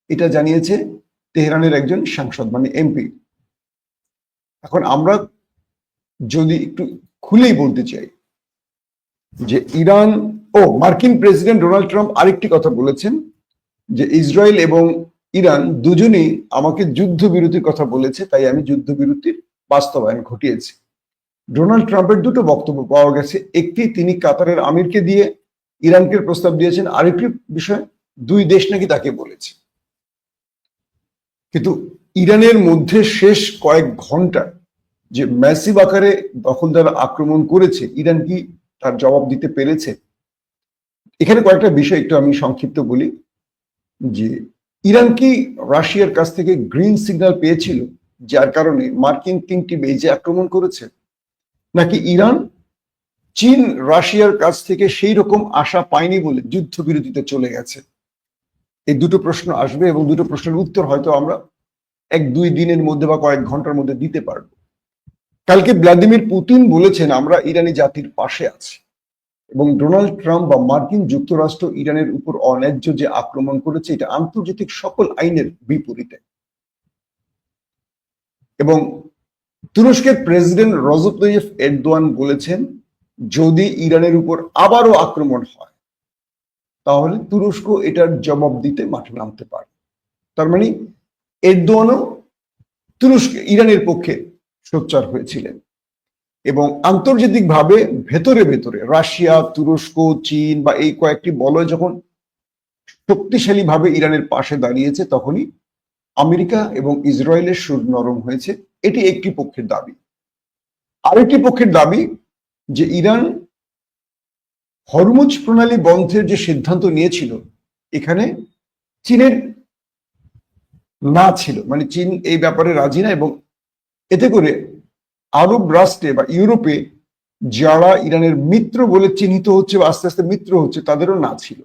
এটা জানিয়েছে তেহরানের একজন সাংসদ, মানে এমপি। এখন আমরা যদি একটু খুলেই বলতে চাই যে ইরান মার্কিন প্রেসিডেন্ট ডোনাল্ড ট্রাম্প আরেকটি কথা বলেছেন যে ইসরায়েল এবং ইরান দুজনেই আমাকে যুদ্ধবিরতির কথা বলেছে, তাই আমি যুদ্ধবিরতির বাস্তবায়ন ঘটিয়েছি। ডোনাল্ড ট্রাম্পের দুটো বক্তব্য পাওয়া গেছে। একটি, তিনি কাতারের আমিরকে দিয়ে ইরানকে প্রস্তাব দিয়েছেন, আরেকটি বিষয় দুই দেশ নাকি তাকে বলেছে। কিন্তু ইরানের মধ্যে শেষ কয়েক ঘন্টা যে ম্যাসিভ আকারে দখলদার আক্রমণ করেছে, ইরান কি তার জবাব দিতে পেরেছে? এখানে কয়েকটা বিষয় একটু আমি সংক্ষিপ্ত বলি যে ইরান কি রাশিয়ার কাছ থেকে গ্রিন সিগন্যাল পেয়েছিল যার কারণে মার্কিন 3টি বেজে আক্রমণ করেছে, নাকি ইরান চীন রাশিয়ার কাছ থেকে সেই রকম আশা পায়নি বলে যুদ্ধবিরতিতে চলে গেছে? এই দুটো প্রশ্ন আসবে এবং দুটো প্রশ্নের উত্তর হয়তো আমরা 1-2 দিনের মধ্যে বা কয়েক ঘন্টার মধ্যে দিতে পারবো। কালকে ভ্লাদিমির পুতিন বলেছেন আমরা ইরানি জাতির পাশে আছি, এবং ডোনাল্ড ট্রাম্প বা মার্কিন যুক্তরাষ্ট্র ইরানের উপর অন্যায্য যে আক্রমণ করেছে এটা আন্তর্জাতিক সকল আইনের বিপরীতে। এবং তুরস্কের প্রেসিডেন্ট রজব তাইয়িপ এরদোয়ান বলেছেন যদি ইরানের উপর আবারও আক্রমণ হয় তাহলে তুরস্ক এটার জবাব দিতে মাঠে নামতে পারে। তার মানে এরদোয়ানও ইরানের পক্ষে সোচ্চার হয়েছিলেন। এবং আন্তর্জাতিকভাবে ভেতরে ভেতরে রাশিয়া, তুরস্ক, চীন বা এই কয়েকটি বলয় যখন শক্তিশালী ভাবে ইরানের পাশে দাঁড়িয়েছে তখনই আমেরিকা এবং ইসরায়েলের সুর নরম হয়েছে। এটি একটি পক্ষের দাবি। আরেকটি পক্ষের দাবি যে ইরান হরমুজ প্রণালী বন্ধের যে সিদ্ধান্ত নিয়েছিল এখানে চীনের না ছিল, মানে চীন এই ব্যাপারে রাজি না, এবং এতে করে আরব রাষ্ট্রে বা ইউরোপে যারা ইরানের মিত্র বলে চিহ্নিত হচ্ছে বা আস্তে আস্তে মিত্র হচ্ছে তাদেরও না ছিল,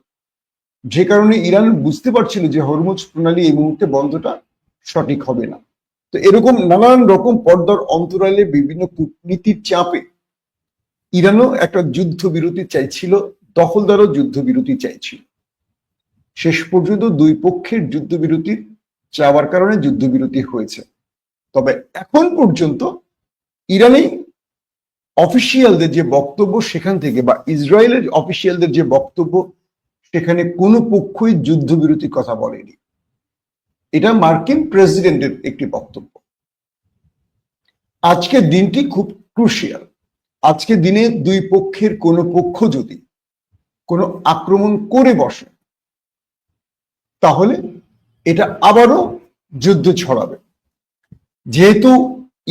যে কারণে ইরান বুঝতে পারছিল যে হরমুজ প্রণালী এই মুহূর্তে বন্ধটা সঠিক হবে না। তো এরকম নানান রকম পর্দার অন্তরালে বিভিন্ন কূটনীতির চাপে ইরানও একটা যুদ্ধবিরতি চাইছিল, দখলদারও যুদ্ধবিরতি চাইছিল। শেষ পর্যন্ত দুই পক্ষের যুদ্ধবিরতির চাওয়ার কারণে যুদ্ধবিরতি হয়েছে। তবে এখন পর্যন্ত ইরানি অফিসিয়ালদের যে বক্তব্য সেখান থেকে বা ইসরায়েলের অফিসিয়ালদের যে বক্তব্য সেখানে কোনো পক্ষই যুদ্ধবিরতির কথা বলেনি। এটা মার্কিন প্রেসিডেন্টের একটি বক্তব্য। আজকের দিনটি খুব ক্রুশিয়াল। আজকের দিনে দুই পক্ষের কোনো পক্ষ যদি কোনো আক্রমণ করে বসে তাহলে এটা আবারও যুদ্ধ ছড়াবে। যেহেতু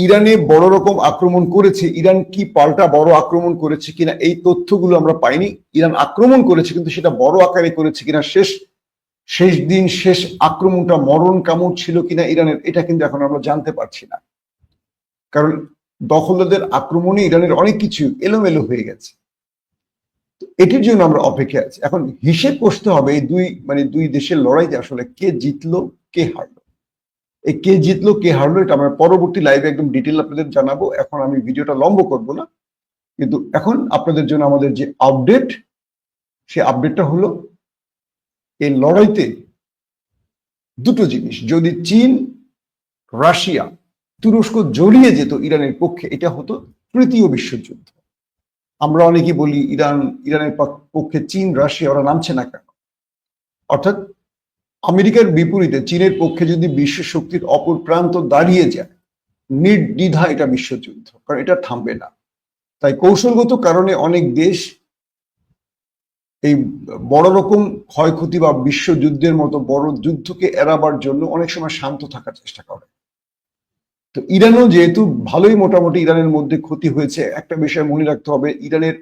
ইরানে বড় রকম আক্রমণ করেছে, ইরান কি পাল্টা বড় আক্রমণ করেছে কিনা এই তথ্যগুলো আমরা পাইনি। ইরান আক্রমণ করেছে কিন্তু সেটা বড় আকারে করেছে কিনা, শেষ দিন শেষ আক্রমণটা মরণ কামড় ছিল কিনা ইরানের, এটা কিন্তু এখন আমরা জানতে পারছি না। কারণ দখলদারদের আক্রমণে ইরানের অনেক কিছু এলোমেলো হয়ে গেছে। এটির জন্য আমরা অপেক্ষায় আছি। এখন হিসেব করতে হবে এই দুই দেশের লড়াইতে আসলে কে জিতলো কে হারলো। এই কে জিতলো কে হারলো এটা আমরা পরবর্তী লাইভে একদম ডিটেল আপনাদের জানাবো। এখন আমি ভিডিওটা লম্বা করব না, কিন্তু এখন আপনাদের জন্য আমাদের যে আপডেট, সেই আপডেটটা হলো এই লড়াইতে দুটো জিনিস, যদি চীন, রাশিয়া, তুরস্ক জড়িয়ে যেত ইরানের পক্ষে এটা হতো তৃতীয় বিশ্বযুদ্ধ। আমরা অনেকেই বলি ইরানের পক্ষে চীন, রাশিয়া ওরা নামছে না কেন? অর্থাৎ আমেরিকার বিপরীতে চীনের পক্ষে যদি বিশ্ব শক্তির অপর প্রান্ত দাঁড়িয়ে যায় নির্দ্বিধা এটা বিশ্বযুদ্ধ, কারণ এটা থামবে না। তাই কৌশলগত কারণে অনেক দেশ এই বড় রকম ক্ষয়ক্ষতি বা বিশ্বযুদ্ধের মতো বড় যুদ্ধকে এড়াবার জন্য অনেক সময় শান্ত থাকার চেষ্টা করে। তো ইরানও যেহেতু ভালোই মোটামুটি ইরানের মধ্যে ক্ষতি হয়েছে, একটা বিষয় মনে রাখতে হবে, ইরানের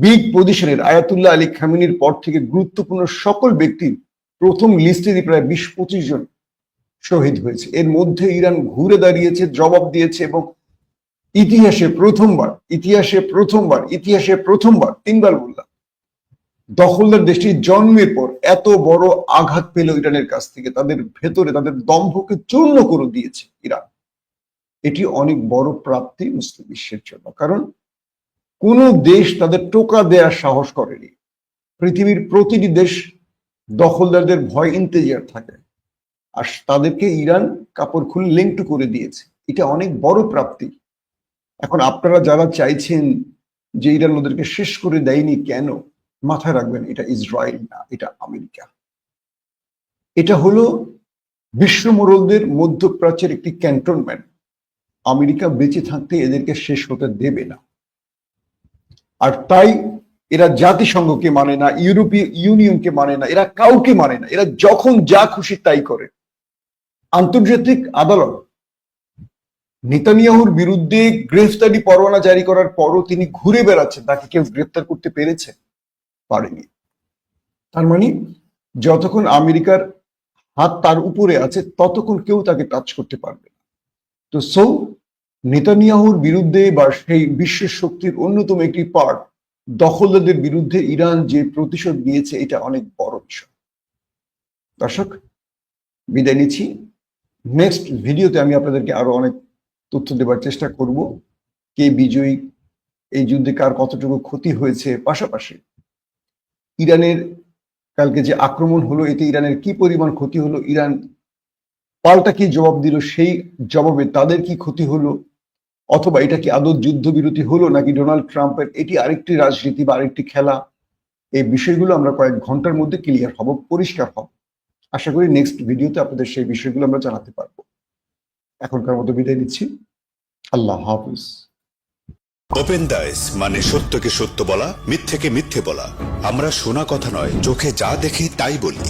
বিগ পজিশনের আয়াতুল্লাহ আলী খামেনির পর থেকে গুরুত্বপূর্ণ সকল ব্যক্তির প্রথম লিস্টেরই প্রায় 20-25 জন শহীদ হয়েছে। এর মধ্যে ইরান ঘুরে দাঁড়িয়েছে, জবাব দিয়েছে, এবং ইতিহাসে প্রথমবার 3বার বললাম, দখলদার দেশটি জন্মের পর এত বড় আঘাত পেল ইরানের কাছ থেকে, তাদের ভেতরে তাদের দম্ভকে চূর্ণ করে দিয়েছে ইরান। এটি অনেক বড় প্রাপ্তি মুসলিম বিশ্বের জন্য, কারণ কোন দেশ তাদের টোকা দেওয়ার সাহস করেনি। পৃথিবীর প্রতিটি দেশ দখলদারদের ভয় ইন্তেজার থাকে, আর তাদেরকে ইরান কাপড় খুলে লেংটু করে দিয়েছে। এটা অনেক বড় প্রাপ্তি। এখন আপনারা যারা চাইছেন যে ইরান ওদেরকে শেষ করে দেয়নি, কেন? মাথায় রাখবেন, এটা ইসরায়েল না, এটা আমেরিকা। এটা হলো বিশ্বমোড়লদের মধ্যপ্রাচ্যের একটি ক্যান্টনমেন্ট। আমেরিকা বেঁচে থাকতে এদেরকে শেষ হতে দেবে না। আর তাই এরা জাতিসংঘকে মানে না, ইউরোপীয় ইউনিয়নকে মানে না, এরা কাউকে মানে না। এরা যখন যা খুশি তাই করে। আন্তর্জাতিক আদালত নেতানিয়াহুর বিরুদ্ধে গ্রেফতারি পরোয়ানা জারি করার পরও তিনি ঘুরে বেড়াচ্ছেন, তাকে কেউ গ্রেফতার করতে পেরেছে? পারেনি। তার মানে যতক্ষণ আমেরিকার হাত তার উপরে আছে ততক্ষণ কেউ তাকে টাচ করতে পারবে না। তো নেতানিয়াহুর বিরুদ্ধে বা সেই বিশ্বের শক্তির অন্যতম একটি পার্ট দখলদারদের বিরুদ্ধে ইরান যে প্রতিশোধ নিয়েছে, এটা অনেক বড় বিষয়। দর্শক, বিদায় নিচ্ছি। নেক্সট ভিডিওতে আমি আপনাদেরকে আরো অনেক তথ্য দেবার চেষ্টা করব। কে বিজয়ী, এই যুদ্ধে কার কতটুকু ক্ষতি হয়েছে, পাশাপাশি ইরানের কালকে যে আক্রমণ হলো এতে ইরানের কি পরিমাণ ক্ষতি হলো, ইরান পাল্টা কি জবাব দিল, সেই জবাবে তাদের কি ক্ষতি হলো, অথবা এটা কি আদৌ যুদ্ধবিরতি হলো নাকি ডোনাল্ড ট্রাম্পের এটি আরেকটি রাজনীতি বা আরেকটি খেলা, এই বিষয়গুলো আমরা কয়েক ঘন্টার মধ্যে ক্লিয়ার হব, পরিষ্কার হব। আশা করি নেক্সট ভিডিওতে আপনাদের সেই বিষয়গুলো আমরা জানাতে পারবো। এখনকার মতো বিদায় নিচ্ছি। আল্লাহ হাফিজ। ওপেন দাইস মানে সত্যকে সত্য বলা, মিথ্যেকে মিথ্যে বলা। আমরা শোনা কথা নয়, চোখে যা দেখি তাই বলি।